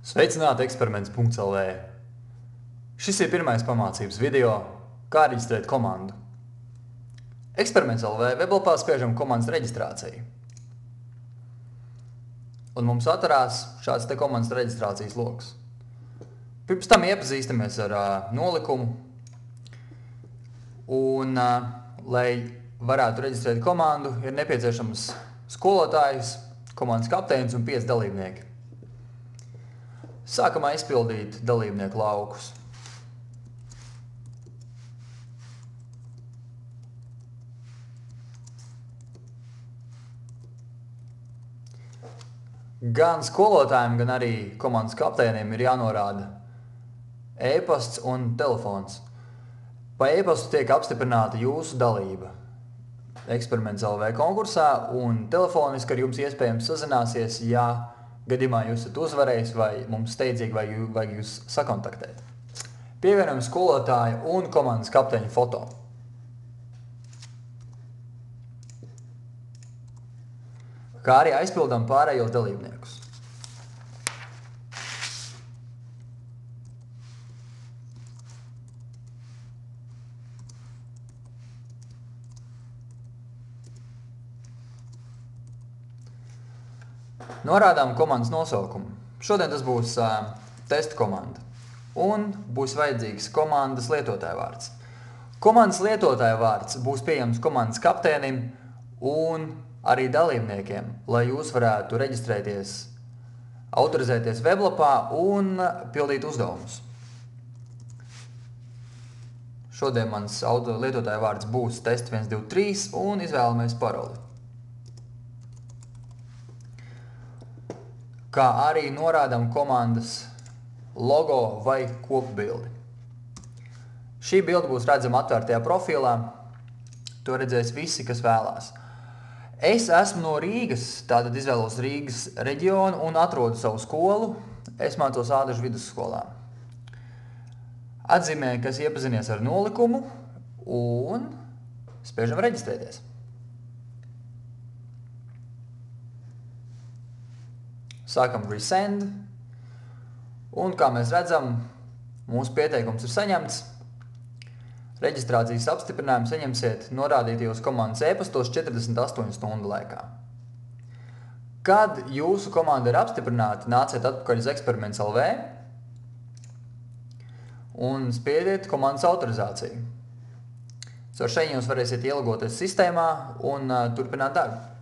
Sveicināti eksperiments.lv. Šis ir pirmais pamācības video, kā reģistrēt komandu. Eksperiments.lv weblapā spiežam komandas reģistrāciju. Un mums atverās šāds te komandas reģistrācijas logs. Pirms tam iepazīstamies ar nolikumu. Un, lai varētu reģistrēt komandu, ir nepieciešams skolotājs, komandas kapteinis un 5 dalībnieki. Sākamā izpildīt dalībnieku laukus. Gan skolotājiem, gan arī komandas kapteinim ir jānorāda e-pasts un telefons. Pa e-pastu tiek apstiprināta jūsu dalība Eksperiments.lv konkursā un telefoniski ar jums iespējams sazināsies, ja gadījumā jūs esat uzvarējis vai mums steidzīgi vajag jūs sakontaktēt. Pievienojam skolotāju un komandas kapteiņa foto. Kā arī aizpildām pārējos dalībniekus. Norādām komandas nosaukumu. Šodien tas būs testa komanda. Un būs vajadzīgs komandas lietotāja vārds. Komandas lietotāja vārds būs pieejams komandas kapteinim un arī dalībniekiem, lai jūs varētu reģistrēties, autorizēties weblapā un pildīt uzdevumus. Šodien mans lietotāja vārds būs test123 un izvēlamies paroli. Kā arī norādām komandas logo vai kopbildi. Šī bilde būs redzama atvērtajā profilā. To redzēs visi, kas vēlās. Es esmu no Rīgas, tātad izvēlos Rīgas reģionu un atrodu savu skolu. Es mācos Ādažu vidusskolā. Atzīmēju, ka es iepazinies ar nolikumu un spiežam reģistrēties. Sākam resend, un kā mēs redzam, mūsu pieteikums ir saņemts. Reģistrācijas apstiprinājumu saņemsiet norādītajos komandas e-pastos 48 stundu laikā. Kad jūsu komanda ir apstiprināta, nāciet atpakaļ uz Eksperiments.lv un spiediet komandas autorizāciju. Caur šeit jūs varēsiet ielogoties sistēmā un turpināt darbu.